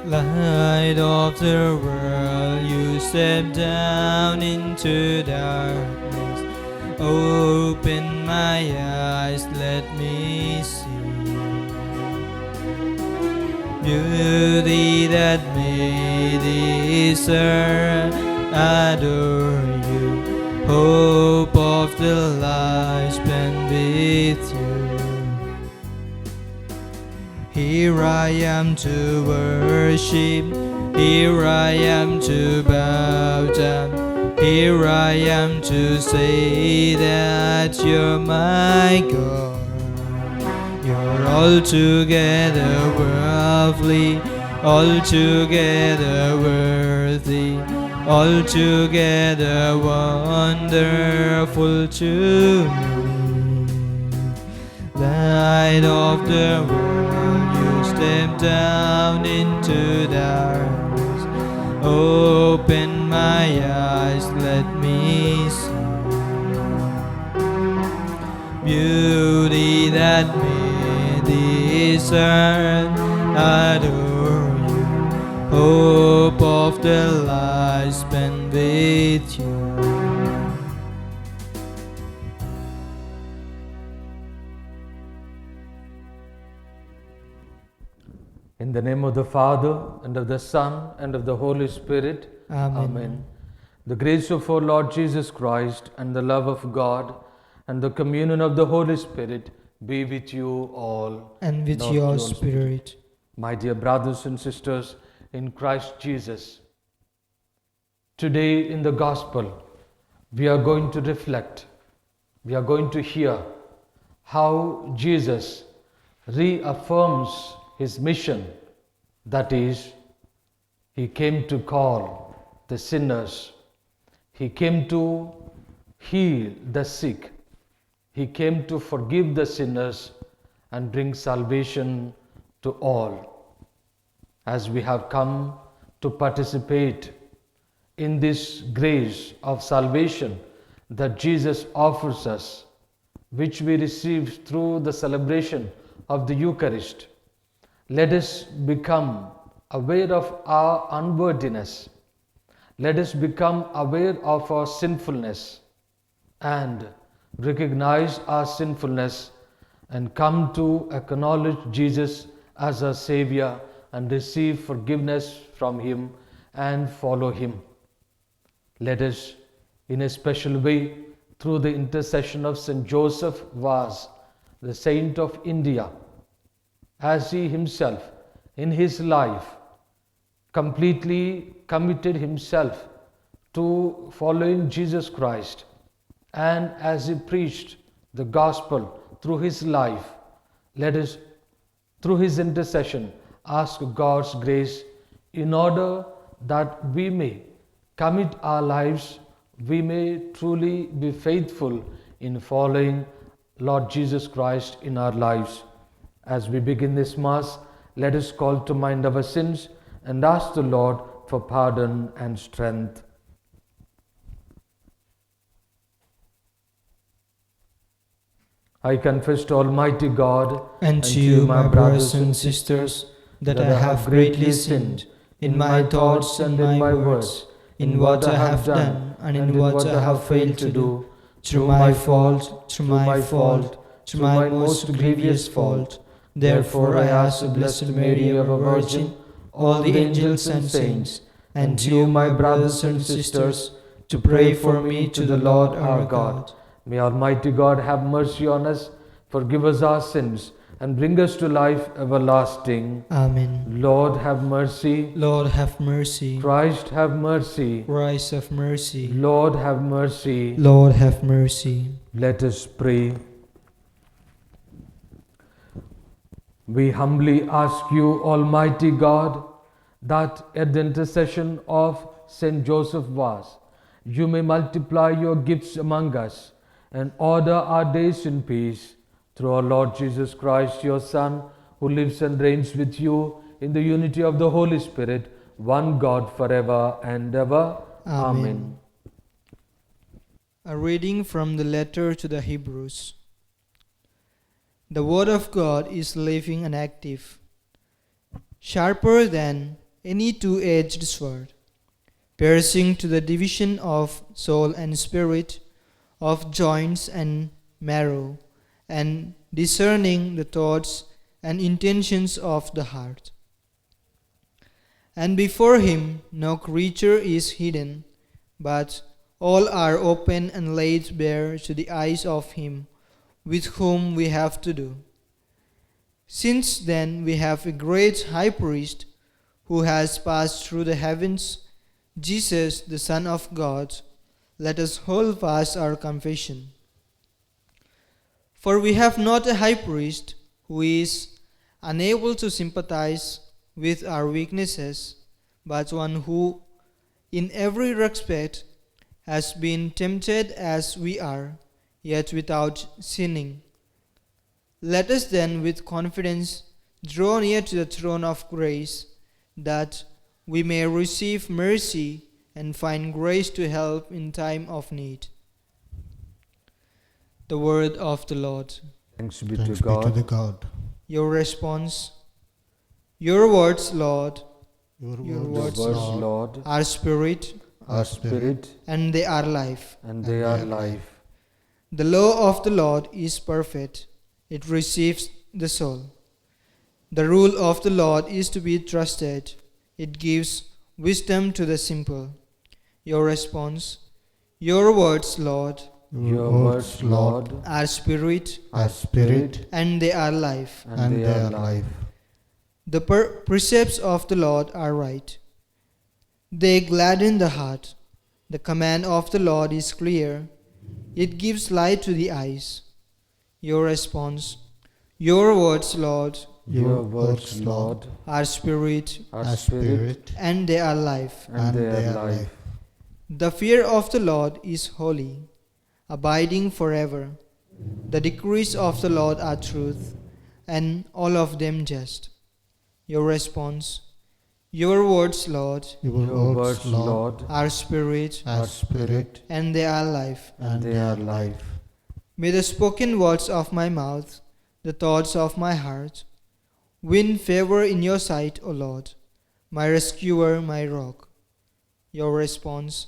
Light of the world, you step down into darkness. Open my eyes, let me see beauty that made this earth adore you. Hope of the life spent with you. Here I am to worship, here I am to bow down, here I am to say that you're my God. You're altogether lovely, altogether worthy, altogether wonderful to me. Light of the world, you step down into darkness. Open my eyes, let me see beauty that made this earth adore you. Hope of the life spent with you. In the name of the Father, and of the Son, and of the Holy Spirit. Amen. The grace of our Lord Jesus Christ, and the love of God, and the communion of the Holy Spirit be with you all. And with Now your to spirit. My dear brothers and sisters in Christ Jesus, today in the Gospel, we are going to reflect, we are going to hear how Jesus reaffirms his mission, that is, he came to call the sinners, he came to heal the sick, he came to forgive the sinners and bring salvation to all. As we have come to participate in this grace of salvation that Jesus offers us, which we receive through the celebration of the Eucharist, let us become aware of our unworthiness. Let us become aware of our sinfulness and recognize our sinfulness and come to acknowledge Jesus as our Savior and receive forgiveness from Him and follow Him. Let us, in a special way, through the intercession of St. Joseph Vaz, the saint of India, as he himself in his life completely committed himself to following Jesus Christ, and as he preached the gospel through his life, let us, through his intercession, ask God's grace in order that we may commit our lives, we may truly be faithful in following Lord Jesus Christ in our lives. As we begin this Mass, let us call to mind our sins and ask the Lord for pardon and strength. I confess to Almighty God And to you, my brothers and sisters, that I have greatly sinned in my thoughts and in my words, in what I have done and in what I have failed to do, through my fault, through my most grievous fault. Therefore I ask the Blessed Mary, ever Virgin, all the angels and saints, and you, my brothers and sisters, to pray for me to the Lord our God. May Almighty God have mercy on us, forgive us our sins, and bring us to life everlasting. Amen. Lord have mercy. Lord have mercy. Christ have mercy. Christ have mercy. Lord have mercy. Lord have mercy. Let us pray. We humbly ask you, Almighty God, that at the intercession of Saint Joseph Vaz, you may multiply your gifts among us and order our days in peace. Through our Lord Jesus Christ, your Son, who lives and reigns with you in the unity of the Holy Spirit, one God forever and ever. Amen. A reading from the letter to the Hebrews. The Word of God is living and active, sharper than any two-edged sword, piercing to the division of soul and spirit, of joints and marrow, and discerning the thoughts and intentions of the heart. And before him no creature is hidden, but all are open and laid bare to the eyes of him with whom we have to do. Since then we have a great high priest who has passed through the heavens, Jesus, the Son of God, let us hold fast our confession. For we have not a high priest who is unable to sympathize with our weaknesses, but one who in every respect has been tempted as we are, yet without sinning. Let us then with confidence draw near to the throne of grace, that we may receive mercy and find grace to help in time of need. The word of the Lord. Thanks be Thanks to be to God. the God. Your response. Your words, Lord, Your Your words, words, Words, Lord, Lord, are spirit, are spirit, and they are life. and they are life. The law of the Lord is perfect. It receives the soul. The rule of the Lord is to be trusted. It gives wisdom to the simple. Your response. Your words, Lord, Your words, Lord, are spirit, are spirit, and they are life. and they are life. The precepts of the Lord are right. They gladden the heart. The command of the Lord is clear. It gives light to the eyes. Your response. Your words, Lord, Your words, Lord, are spirit, are spirit, and they are life. and they are life. The fear of the Lord is holy, abiding forever. The decrees of the Lord are truth, and all of them just. Your response. Your words, Lord, Your words, Lord, are spirit, are spirit, and they are life. and they are life. May the spoken words of my mouth, the thoughts of my heart, win favor in your sight, O Lord, my rescuer, my rock. Your response.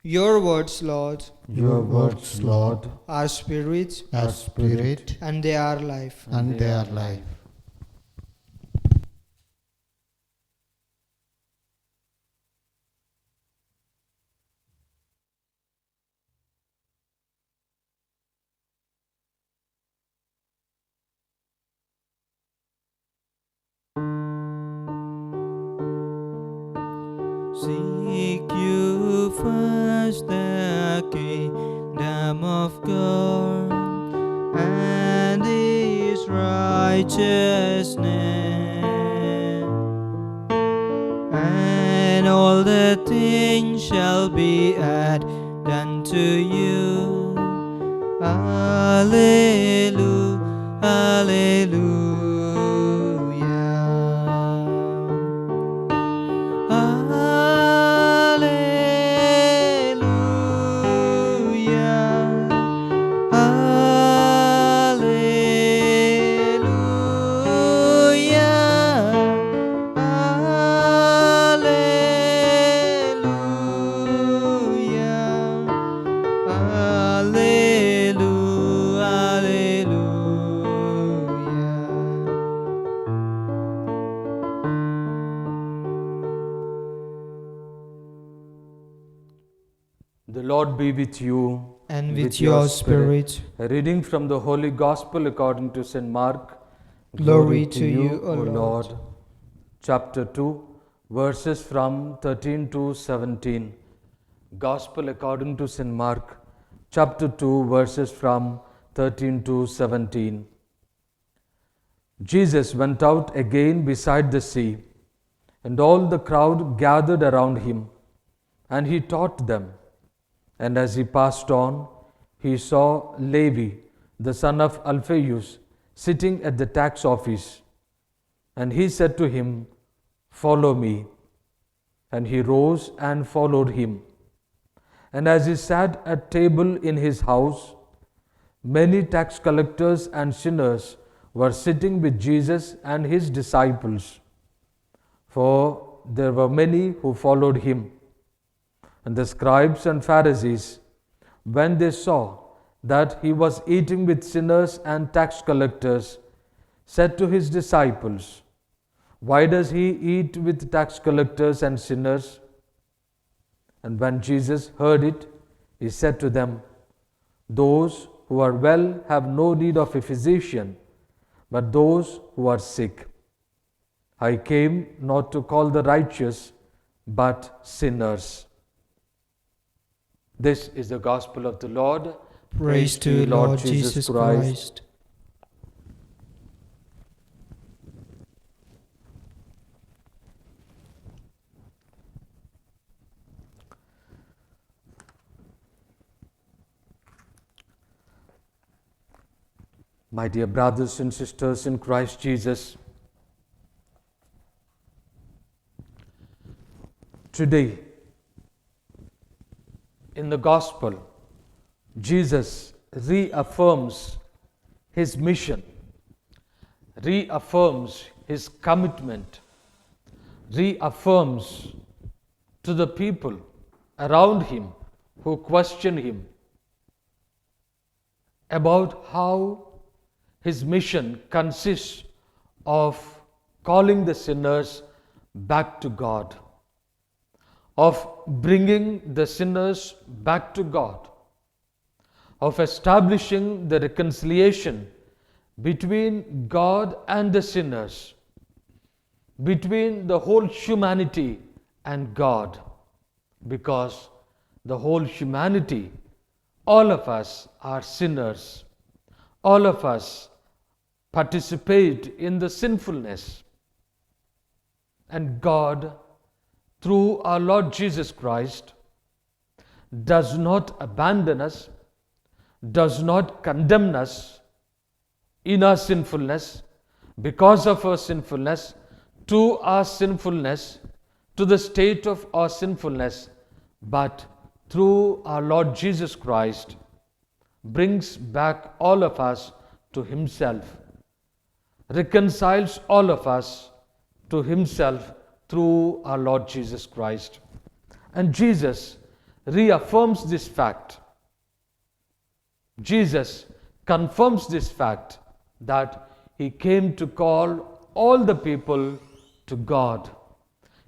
Your words, Lord, Your words, Lord, are spirit, are spirit, and they are life. and they are life. Seek you first the kingdom of God and His righteousness, and all the things shall be added unto you. Alleluia, alleluia. The Lord be with you. And with your spirit. A reading from the Holy Gospel according to St. Mark. Glory to you, O Lord. Chapter 2, verses from 13 to 17. Gospel according to St. Mark, chapter 2, verses from 13 to 17. Jesus went out again beside the sea, and all the crowd gathered around him, and he taught them. And as he passed on, he saw Levi, the son of Alphaeus, sitting at the tax office. And he said to him, "Follow me." And he rose and followed him. And as he sat at table in his house, many tax collectors and sinners were sitting with Jesus and his disciples. For there were many who followed him. And the scribes and Pharisees, when they saw that he was eating with sinners and tax collectors, said to his disciples, "Why does he eat with tax collectors and sinners?" And when Jesus heard it, he said to them, "Those who are well have no need of a physician, but those who are sick. I came not to call the righteous, but sinners." This is the gospel of the Lord. Praise to you, Lord Jesus Christ. My dear brothers and sisters in Christ Jesus, today in the gospel, Jesus reaffirms his mission, reaffirms his commitment, reaffirms to the people around him who question him about how his mission consists of calling the sinners back to God, of bringing the sinners back to God, of establishing the reconciliation between God and the sinners, between the whole humanity and God, because the whole humanity, all of us are sinners, all of us participate in the sinfulness, and God, through our Lord Jesus Christ, does not abandon us, does not condemn us in our sinfulness, because of our sinfulness, to our sinfulness, to the state of our sinfulness, but through our Lord Jesus Christ brings back all of us to himself, reconciles all of us to himself through our Lord Jesus Christ. And Jesus reaffirms this fact. Jesus confirms this fact that he came to call all the people to God.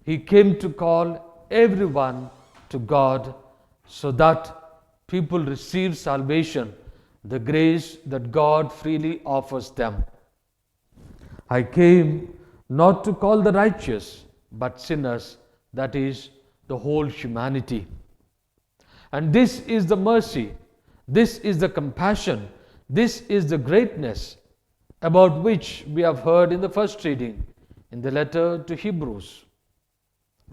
He came to call everyone to God so that people receive salvation, the grace that God freely offers them. I came not to call the righteous, but sinners, that is, the whole humanity. And this is the mercy, this is the compassion, this is the greatness about which we have heard in the first reading in the letter to Hebrews,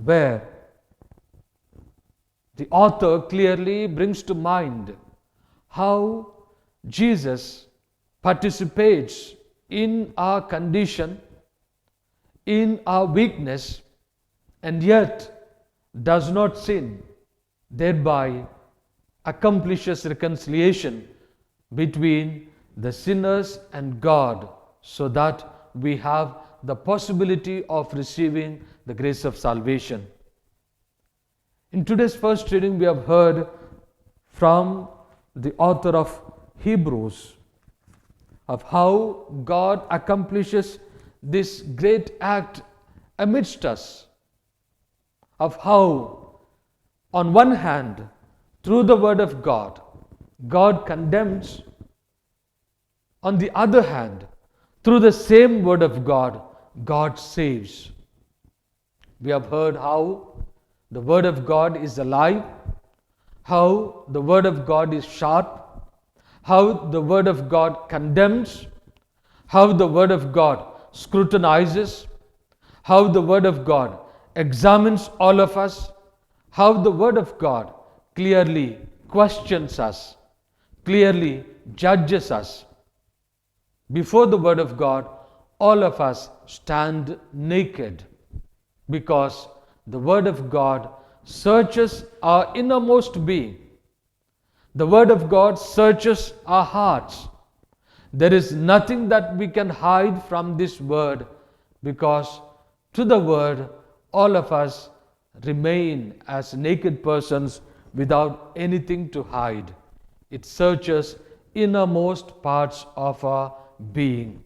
where the author clearly brings to mind how Jesus participates in our condition, in our weakness, and yet does not sin, thereby accomplishes reconciliation between the sinners and God, so that we have the possibility of receiving the grace of salvation. In today's first reading, we have heard from the author of Hebrews of how God accomplishes this great act amidst us, of how, on one hand, through the Word of God, God condemns; on the other hand, through the same Word of God, God saves. We have heard how the Word of God is alive, how the Word of God is sharp, how the Word of God condemns, how the Word of God scrutinizes, how the Word of God examines all of us, how the Word of God clearly questions us, clearly judges us. Before the Word of God, all of us stand naked, because the Word of God searches our innermost being. The Word of God searches our hearts. There is nothing that we can hide from this Word, because to the Word all of us remain as naked persons without anything to hide. It searches innermost parts of our being.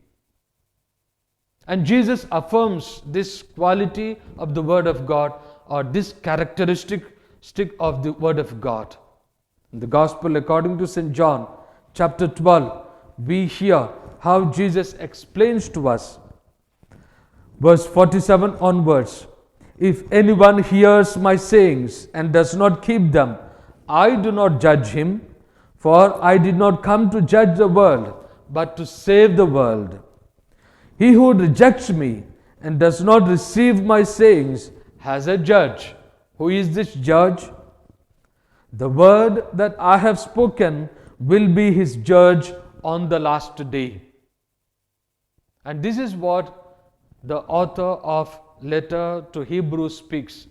And Jesus affirms this quality of the Word of God, or this characteristic of the Word of God. In the Gospel according to St. John, chapter 12, we hear how Jesus explains to us. Verse 47 onwards, "If anyone hears my sayings and does not keep them, I do not judge him, for I did not come to judge the world, but to save the world. He who rejects me and does not receive my sayings has a judge." Who is this judge? "The word that I have spoken will be his judge on the last day." And this is what the author of letter to Hebrews speaks.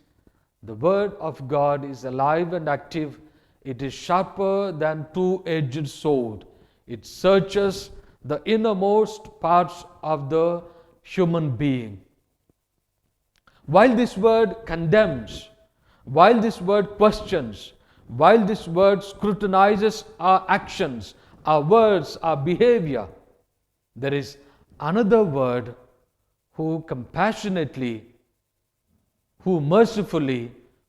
The word of God is alive and active. It is sharper than two-edged sword. It searches the innermost parts of the human being. While this word condemns, while this word questions, while this word scrutinizes our actions, our words, our behavior, there is another word who compassionately, who mercifully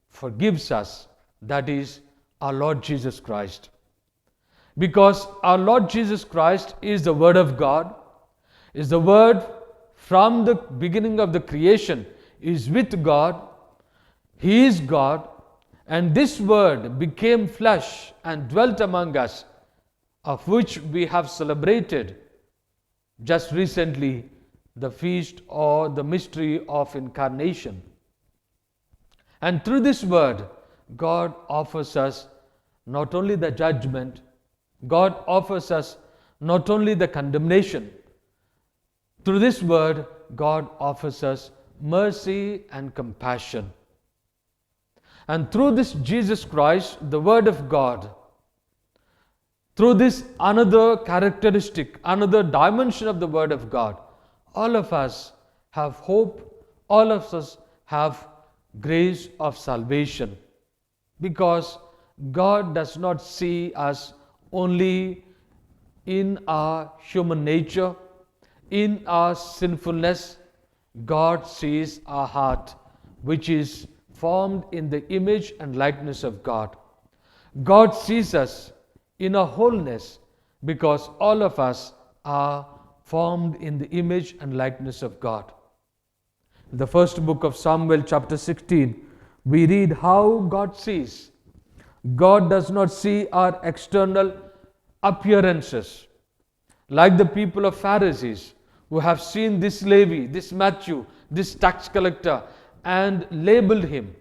forgives us. That is our Lord Jesus Christ. Because our Lord Jesus Christ is the Word of God, is the Word from the beginning of the creation, is with God, He is God, and this Word became flesh and dwelt among us, of which we have celebrated just recently the feast or the mystery of incarnation. And through this Word, God offers us not only the judgment, God offers us not only the condemnation. Through this Word, God offers us mercy and compassion. And through this Jesus Christ, the Word of God, through this another characteristic, another dimension of the Word of God, all of us have hope, all of us have grace of salvation. Because God does not see us only in our human nature, in our sinfulness. God sees our heart, which is formed in the image and likeness of God. God sees us in our wholeness, because all of us are formed in the image and likeness of God. In the first book of Samuel, chapter 16, we read how God sees. God does not see our external appearances, like the people of Pharisees who have seen this Levi, this Matthew, this tax collector, and labeled him,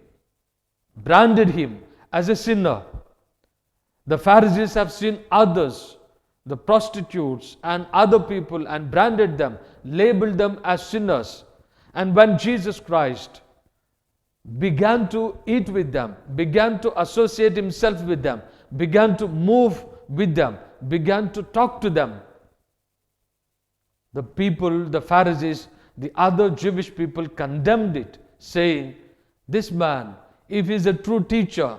branded him as a sinner. The Pharisees have seen others, the prostitutes and other people, and branded them, labeled them as sinners. And when Jesus Christ began to eat with them, began to associate himself with them, began to move with them, began to talk to them, the people, the Pharisees, the other Jewish people condemned it, saying, "This man, if he is a true teacher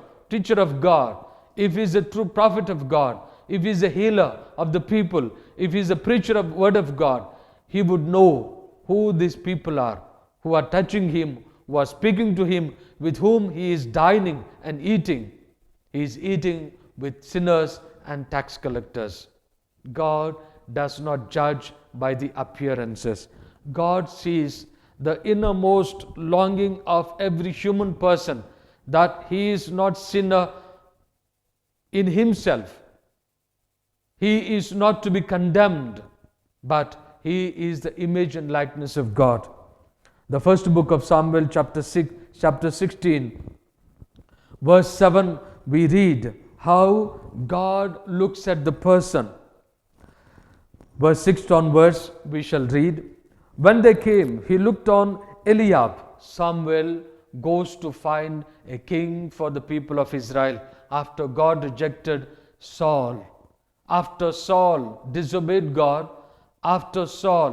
of God, if he is a true prophet of God, if he is a healer of the people, if he is a preacher of Word of God, he would know who these people are, who are touching him, who are speaking to him, with whom he is dining and eating. He is eating with sinners and tax collectors." God does not judge by the appearances. God sees the innermost longing of every human person, that he is not sinner in himself. He is not to be condemned, but he is the image and likeness of God. The first book of Samuel, chapter 16, verse 7, we read how God looks at the person. Verse 6 onwards, we shall read, "When they came, he looked on Eliab." Samuel goes to find a king for the people of Israel after God rejected Saul. After Saul disobeyed God, after Saul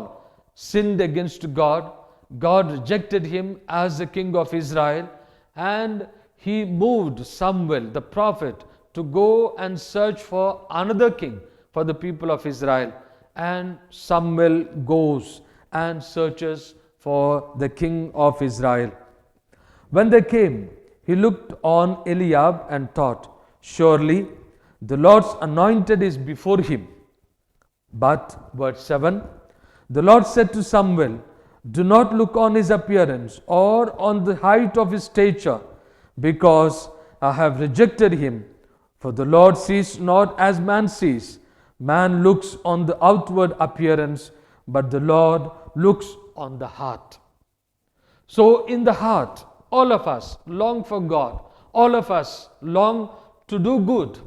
sinned against God, God rejected him as the king of Israel, and he moved Samuel, the prophet, to go and search for another king for the people of Israel. And Samuel goes and searches for the king of Israel. When they came, he looked on Eliab and thought, surely the Lord's anointed is before him. But, verse 7, the Lord said to Samuel, do not look on his appearance or on the height of his stature, because I have rejected him. For the Lord sees not as man sees. Man looks on the outward appearance, but the Lord looks on the heart. So in the heart, all of us long for God. All of us long to do good.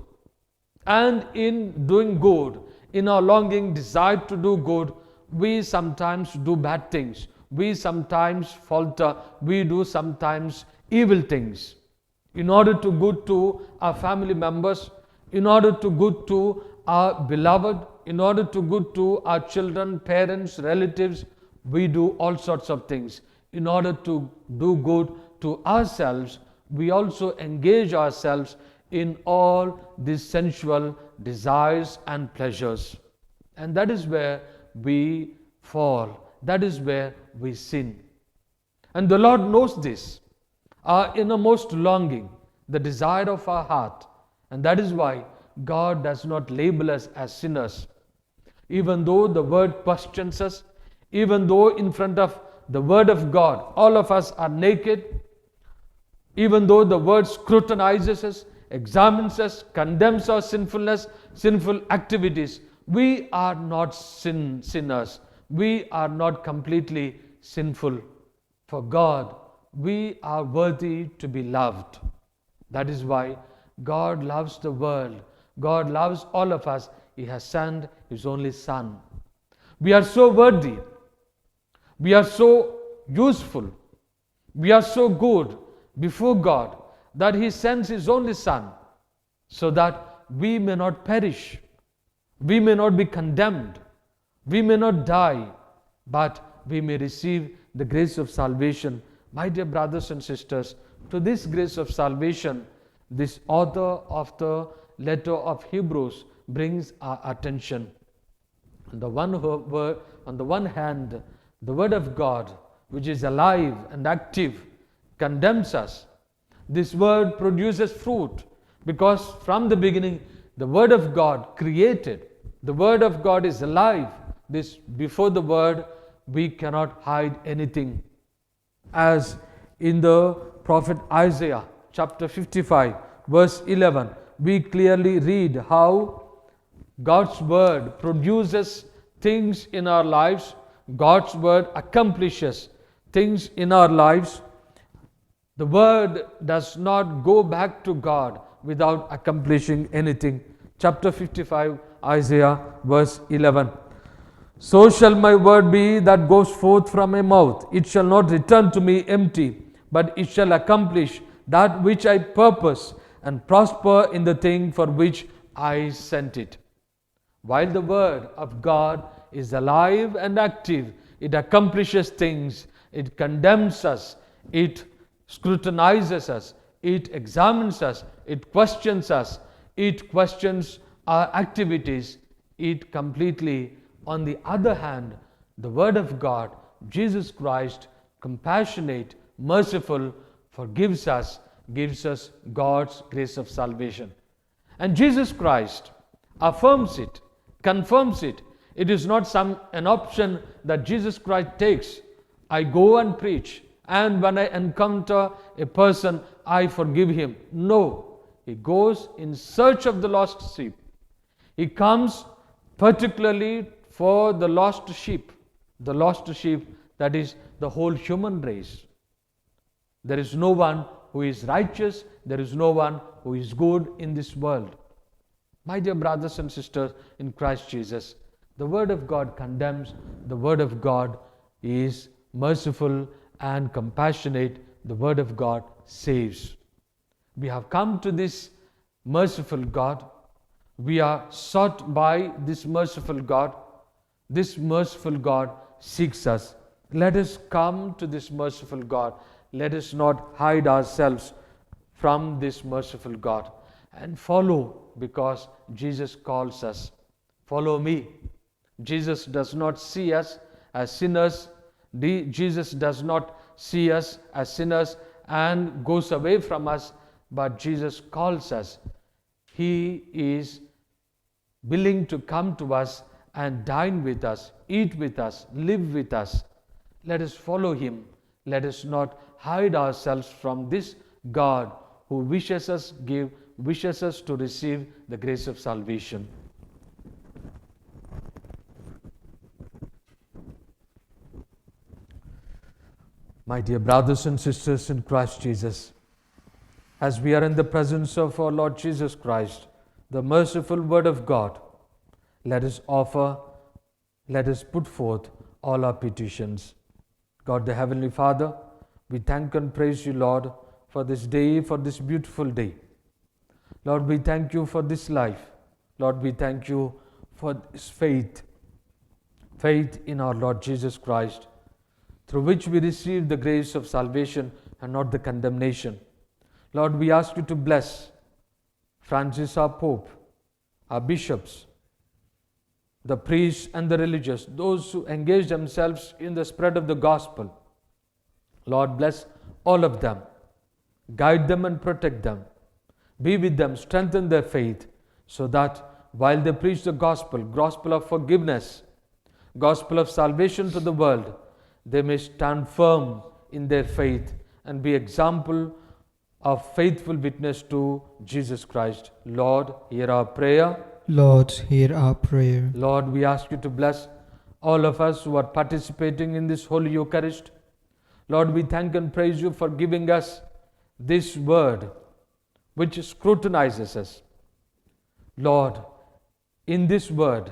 And in doing good, in our longing, desire to do good, we sometimes do bad things. We sometimes falter. We do sometimes evil things. In order to good to our family members, in order to good to our beloved, in order to good to our children, parents, relatives, we do all sorts of things. In order to do good to ourselves, we also engage ourselves in all these sensual desires and pleasures. And that is where we fall. That is where we sin. And the Lord knows this, our innermost longing, the desire of our heart. And that is why God does not label us as sinners. Even though the Word questions us, even though in front of the Word of God, all of us are naked, even though the Word scrutinizes us, examines us, condemns our sinfulness, sinful activities, we are not sinners. We are not completely sinful. For God, we are worthy to be loved. That is why God loves the world. God loves all of us. He has sent His only Son. We are so worthy. We are so useful. We are so good before God that He sends His only Son so that we may not perish. We may not be condemned. We may not die, but we may receive the grace of salvation. My dear brothers and sisters, to this grace of salvation, this author of the letter of Hebrews brings our attention. On the one hand, the Word of God, which is alive and active, condemns us. This Word produces fruit because from the beginning, the Word of God created. The Word of God is alive. Before the Word, we cannot hide anything. As in the prophet Isaiah, chapter 55, verse 11, we clearly read how God's Word produces things in our lives. God's Word accomplishes things in our lives. The Word does not go back to God without accomplishing anything. Chapter 55, Isaiah, verse 11. So shall my word be that goes forth from my mouth. It shall not return to me empty, but it shall accomplish that which I purpose and prosper in the thing for which I sent it. While the Word of God is alive and active, it accomplishes things, it condemns us, it scrutinizes us, it examines us, it questions our activities, it completely. On the other hand, the Word of God, Jesus Christ, compassionate, merciful, forgives us, gives us God's grace of salvation. And Jesus Christ affirms it, confirms it. It is not an option that Jesus Christ takes. I go and preach, and when I encounter a person, I forgive him. No, He goes in search of the lost sheep. He comes particularly for the lost sheep that is the whole human race. There is no one who is righteous, there is no one who is good in this world. My dear brothers and sisters in Christ Jesus, the Word of God condemns, the Word of God is merciful and compassionate, the Word of God saves. We have come to this merciful God. We are sought by this merciful God. This merciful God seeks us. Let us come to this merciful God. Let us not hide ourselves from this merciful God and follow, because Jesus calls us. Follow me. Jesus does not see us as sinners. Jesus does not see us as sinners and goes away from us, but Jesus calls us. He is willing to come to us and dine with us, eat with us, live with us. Let us follow Him. Let us not hide ourselves from this God who wishes us to receive the grace of salvation. My dear brothers and sisters in Christ Jesus, as we are in the presence of our Lord Jesus Christ, the merciful Word of God, let us put forth all our petitions. God the Heavenly Father, we thank and praise you, Lord, for this day, for this beautiful day. Lord, we thank you for this life. Lord, we thank you for this faith in our Lord Jesus Christ, through which we receive the grace of salvation and not the condemnation. Lord, we ask you to bless Francis, our Pope, our bishops, the priests and the religious, those who engage themselves in the spread of the gospel. Lord, bless all of them. Guide them and protect them. Be with them, strengthen their faith, so that while they preach the gospel of forgiveness, gospel of salvation to the world, they may stand firm in their faith and be example of faithful witness to Jesus Christ. Lord, hear our prayer. Lord, hear our prayer. Lord, we ask you to bless all of us who are participating in this Holy Eucharist. Lord, we thank and praise you for giving us this word which scrutinizes us. Lord, in this word,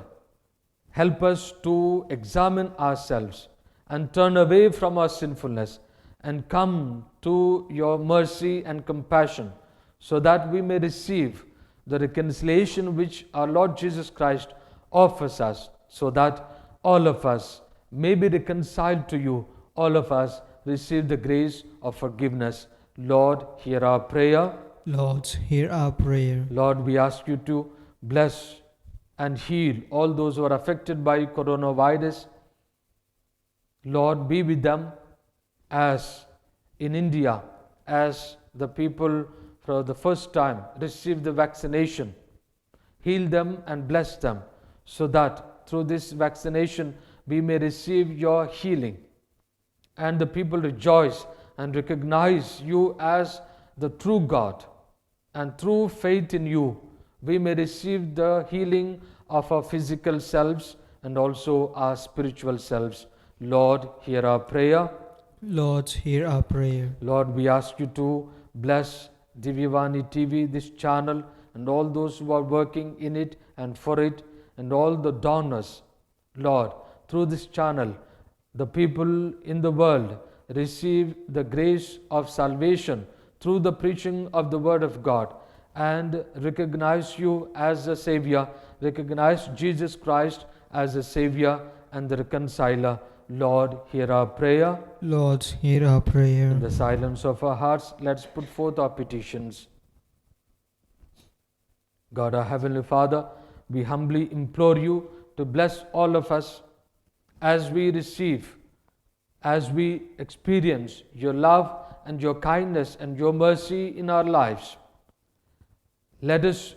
help us to examine ourselves and turn away from our sinfulness and come to your mercy and compassion, so that we may receive the reconciliation which our Lord Jesus Christ offers us, so that all of us may be reconciled to you, all of us receive the grace of forgiveness. Lord, hear our prayer. Lord, hear our prayer. Lord, we ask you to bless and heal all those who are affected by coronavirus. Lord, be with them, as in India, as the people for the first time receive the vaccination. Heal them and bless them, so that through this vaccination we may receive your healing, and the people rejoice and recognize you as the true God, and through faith in you we may receive the healing of our physical selves and also our spiritual selves. Lord, hear our prayer. Lord, hear our prayer. Lord, we ask you to bless Divyavani TV, this channel, and all those who are working in it and for it, and all the donors. Lord, through this channel, the people in the world receive the grace of salvation through the preaching of the Word of God, and recognize you as a Savior, recognize Jesus Christ as a Savior and the Reconciler. Lord, hear our prayer. Lord, hear our prayer. In the silence of our hearts, let's put forth our petitions. God, our Heavenly Father, we humbly implore you to bless all of us as we receive, as we experience your love and your kindness and your mercy in our lives. Let us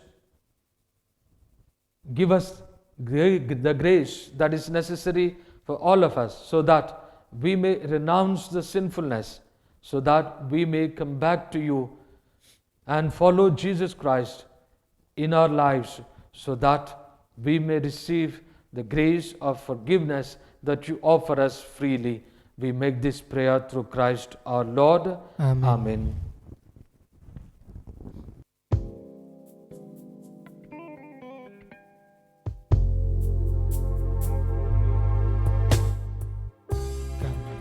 give us the grace that is necessary for all of us, so that we may renounce the sinfulness, so that we may come back to you and follow Jesus Christ in our lives, so that we may receive the grace of forgiveness that you offer us freely. We make this prayer through Christ our Lord. Amen. Amen.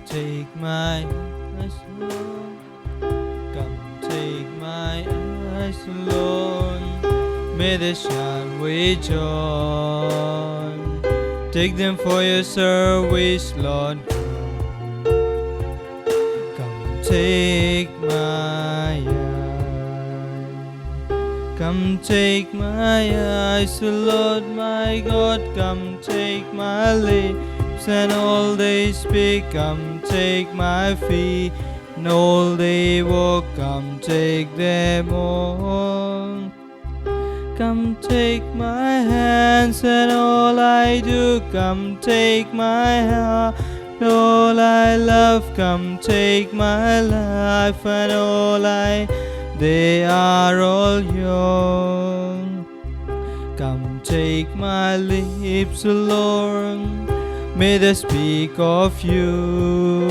Take my eyes, Lord. Come take my eyes, Lord. May they shine with joy. Take them for your service, Lord. take my eyes. Come take my eyes, O Lord my God. Come take my lips and all they speak. Come take my feet and all they walk. Come take them all. Come take my hands and all I do. Come take my heart and all I love. Come take my life and all they are all yours. Come take my lips, O Lord, may they speak of you.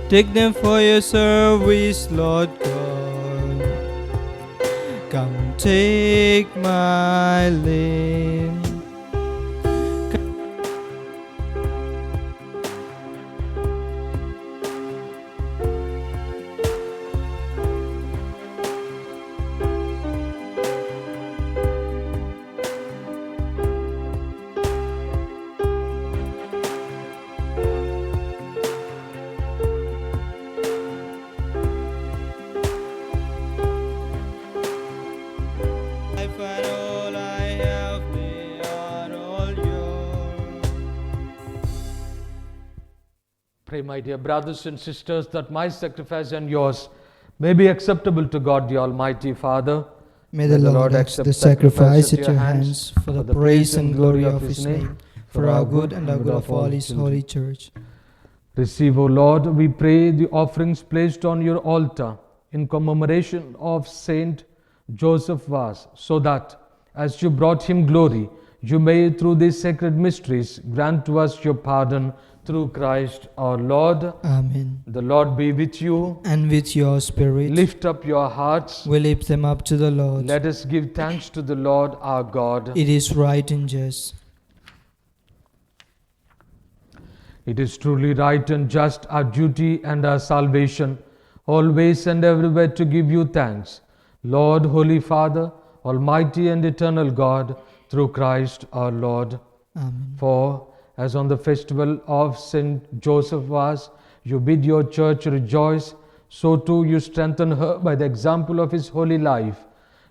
Take them for your service, Lord God. Come take my lips. Life and all I have, they are all yours. Pray, my dear brothers and sisters, that my sacrifice and yours may be acceptable to God the Almighty Father. May the Lord accept the sacrifice at your hands for the praise and glory of His name, for our good and the good of all His holy church. Receive, O Lord, we pray, the offerings placed on your altar in commemoration of Saint Joseph Vaz, so that, as you brought him glory, you may, through these sacred mysteries, grant to us your pardon through Christ our Lord. Amen. The Lord be with you. And with your spirit, Lift up your hearts. we lift them up to the Lord. Let us give thanks to the Lord our God. It is right and just. It is truly right and just, our duty and our salvation, always and everywhere to give you thanks, Lord, Holy Father, Almighty and eternal God, through Christ our Lord. Amen. For, as on the festival of Saint Joseph Vaz, you bid your church rejoice, so too you strengthen her by the example of his holy life.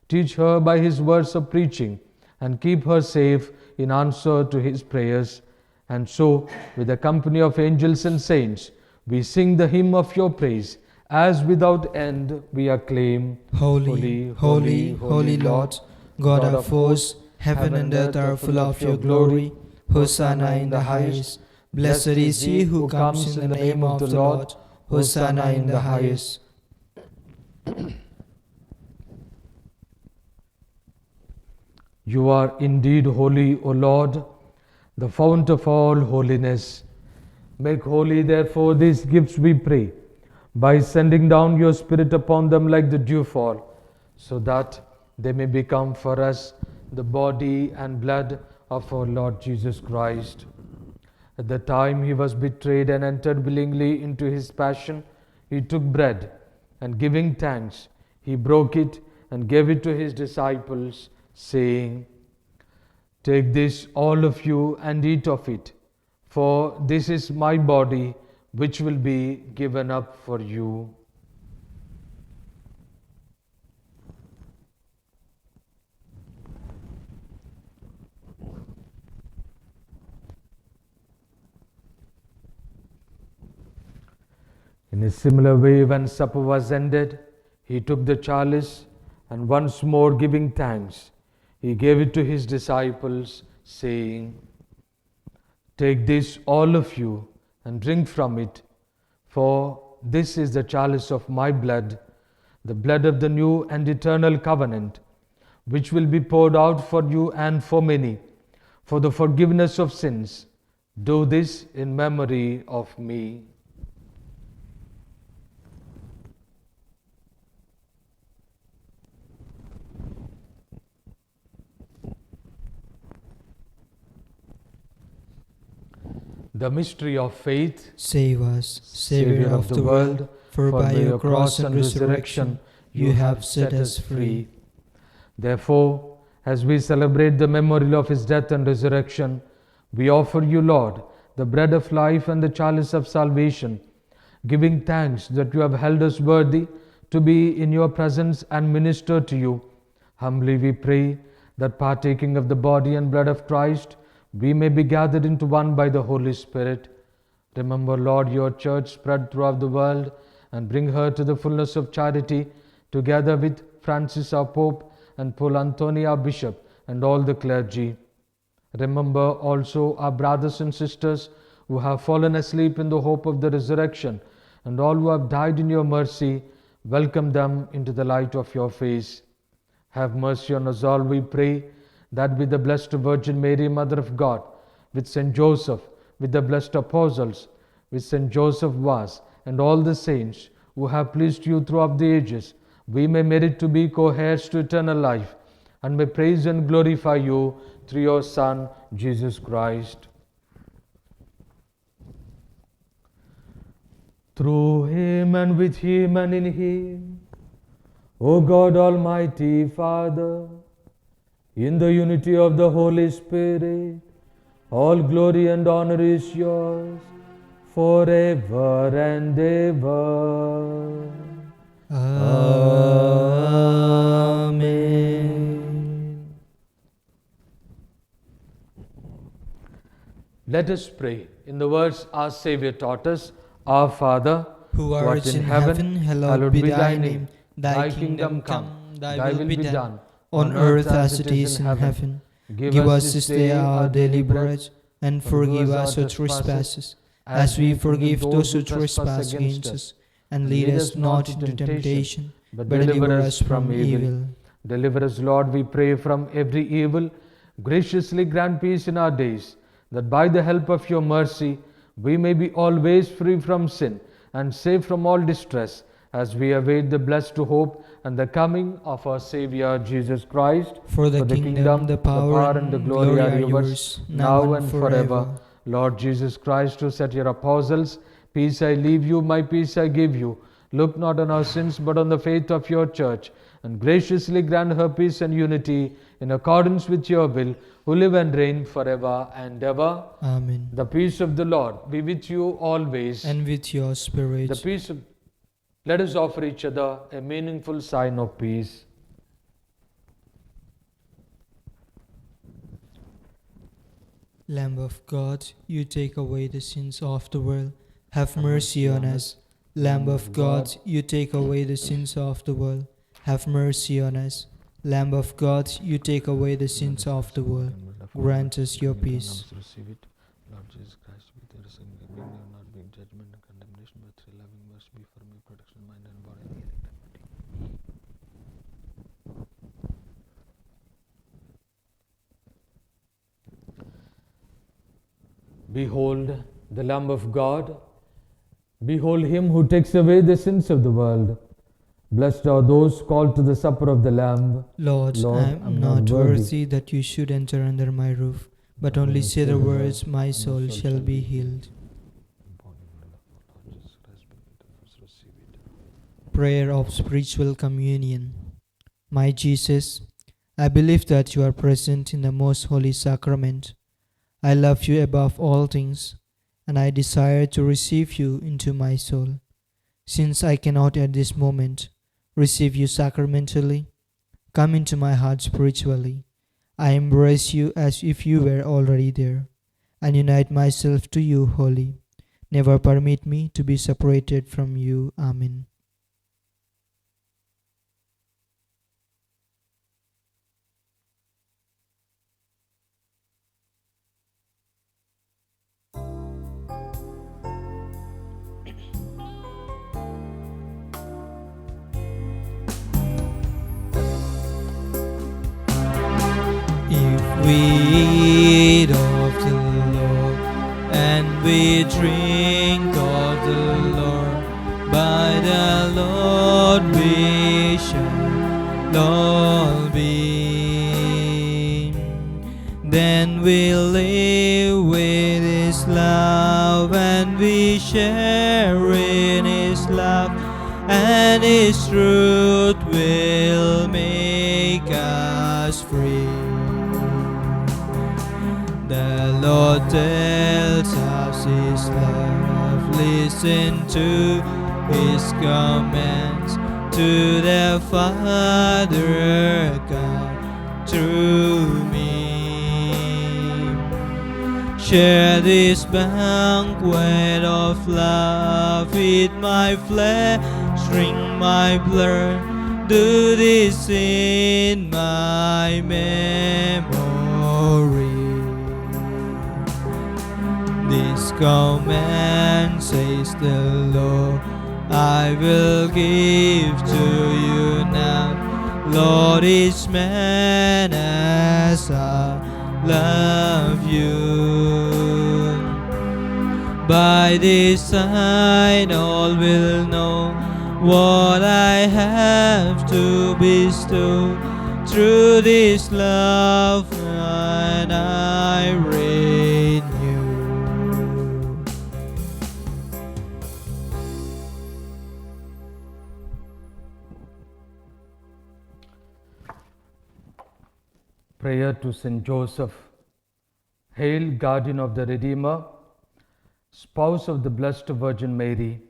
Teach her by his words of preaching, and keep her safe in answer to his prayers. And so, with the company of angels and saints, we sing the hymn of your praise, as without end we acclaim, Holy, holy, holy Lord, God of hosts, heaven and earth are full of your glory. Hosanna in the highest. Blessed is he who comes in the name of the Lord. Hosanna in the highest. You are indeed holy, O Lord, the fount of all holiness. Make holy, therefore, these gifts, we pray, by sending down your Spirit upon them like the dewfall, so that they may become for us the body and blood of our Lord Jesus Christ. At the time he was betrayed and entered willingly into his passion, he took bread, and giving thanks, he broke it and gave it to his disciples, saying, "Take this, all of you, and eat of it, for this is my body, which will be given up for you." In a similar way, when supper was ended, he took the chalice, and once more giving thanks, he gave it to his disciples, saying, "Take this, all of you, and drink from it, for this is the chalice of my blood, the blood of the new and eternal covenant, which will be poured out for you and for many, for the forgiveness of sins. Do this in memory of me." The mystery of faith. Save us, Savior of the world, for by your cross and resurrection you have set us free. Therefore, as we celebrate the memorial of his death and resurrection, we offer you, Lord, the bread of life and the chalice of salvation, giving thanks that you have held us worthy to be in your presence and minister to you. Humbly we pray that partaking of the body and blood of Christ, we may be gathered into one by the Holy Spirit. Remember, Lord, your church spread throughout the world and bring her to the fullness of charity, together with Francis our Pope and Paul Anthony our Bishop and all the clergy. Remember also our brothers and sisters who have fallen asleep in the hope of the resurrection, and all who have died in your mercy. Welcome them into the light of your face. Have mercy on us all, we pray, that with the Blessed Virgin Mary, Mother of God, with Saint Joseph, with the blessed apostles, with Saint Joseph Vaz, and all the saints who have pleased you throughout the ages, we may merit to be co-heirs to eternal life, and may praise and glorify you through your Son, Jesus Christ. Through him and with him and in him, O God Almighty Father, in the unity of the Holy Spirit, all glory and honor is yours forever and ever. Amen. Let us pray in the words our Saviour taught us. Our Father, who art in heaven, hallowed be thy name. Thy kingdom come, thy will be done, on earth as it is in heaven. Give us this day our daily bread, and forgive us our trespasses, as we forgive those who trespass against us. And lead us not into temptation, but deliver us from evil. Deliver us, Lord, we pray, from every evil. Graciously grant peace in our days, that by the help of your mercy we may be always free from sin and safe from all distress, as we await the blessed hope and the coming of our Saviour Jesus Christ. For the kingdom, the power, and the glory are yours, yours, now and forever. Lord Jesus Christ, who said to your apostles, peace I leave you, my peace I give you, look not on our sins but on the faith of your church, and graciously grant her peace and unity in accordance with your will, who live and reign forever and ever. Amen. The peace of the Lord be with you always. And with your spirit. The peace of... Let us offer each other a meaningful sign of peace. Lamb of God, you take away the sins of the world. Have mercy on us. Lamb of God, you take away the sins of the world. Have mercy on us. Lamb of God, you take away the sins of the world. Grant us your peace. Receive it. Lord Jesus Christ, with your sin, not being judgment and condemnation, but through loving mercy, be for me protection of mind and body. Behold the Lamb of God. Behold him who takes away the sins of the world. Blessed are those called to the supper of the Lamb. Lord, I am not worthy that you should enter under my roof, but only say the words, my soul shall be healed. Prayer of Spiritual Communion. My Jesus, I believe that you are present in the most holy sacrament. I love you above all things, and I desire to receive you into my soul. Since I cannot at this moment receive you sacramentally, come into my heart spiritually. I embrace you as if you were already there, and unite myself to you wholly. Never permit me to be separated from you. Amen. If we eat of the Lord and we drink of the Lord, by the Lord we shall all be. Then we live with His love, and we share in His love, and His truth will make us free. The Lord tells us His love listen to His commands, to the Father God through me. Share this banquet of love, eat my flesh, drink my blood, do this in my memory. This command, says the Lord, I will give to you now. Lord, each man as I love you. By this sign all will know what I have to bestow. Through this love and I renew. Prayer to Saint Joseph. Hail, guardian of the Redeemer, spouse of the Blessed Virgin Mary.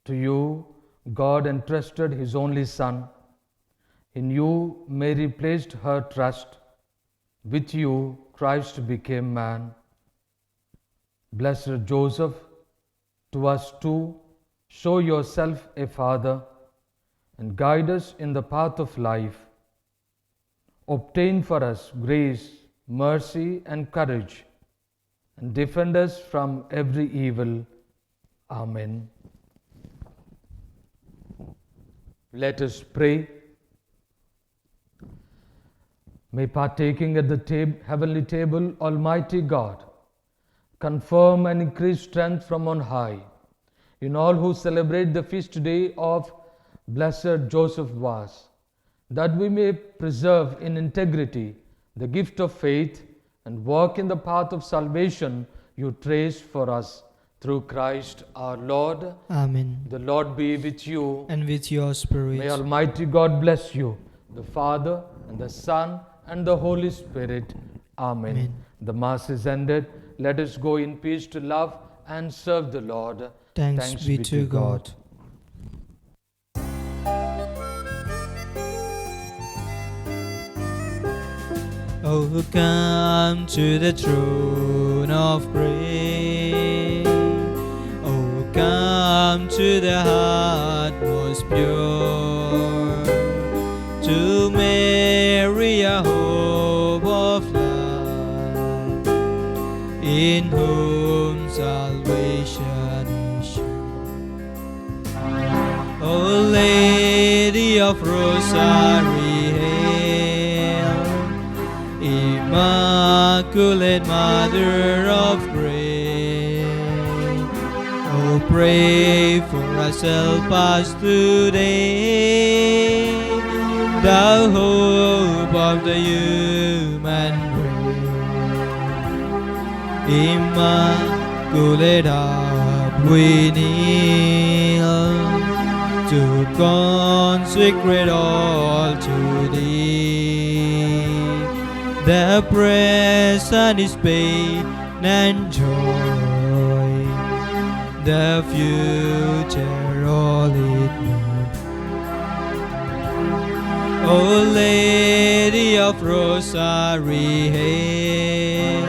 To you, God entrusted His only Son. In you, Mary placed her trust. With you, Christ became man. Blessed Joseph, to us too, show yourself a father and guide us in the path of life. Obtain for us grace, mercy, and courage, and defend us from every evil. Amen. Let us pray. May partaking at the heavenly table, Almighty God, confirm and increase strength from on high in all who celebrate the feast day of Blessed Joseph Vaz, that we may preserve in integrity the gift of faith and walk in the path of salvation you traced for us through Christ our Lord. Amen. The Lord be with you. And with your spirit. May Almighty God bless you, the Father and the Son and the Holy Spirit. Amen. Amen. The Mass is ended. Let us go in peace to love and serve the Lord. Thanks be to God. Oh, come to the throne of grace. Oh, come to the heart most pure. To Mary, a hope of life, in whom salvation is sure. O Lady of Rosary, hail, Immaculate Mother of Grace. Oh, pray for us, help us today, the hope of the human race. Immaculate Heart, we kneel to consecrate all to Thee. The present is pain and joy, the future all it means. O Lady of Rosary, hail,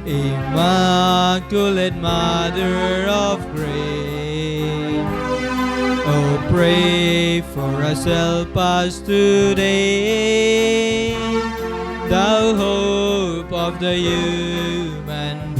Immaculate Mother of Grace. Oh, pray for us, help us today, the hope of the human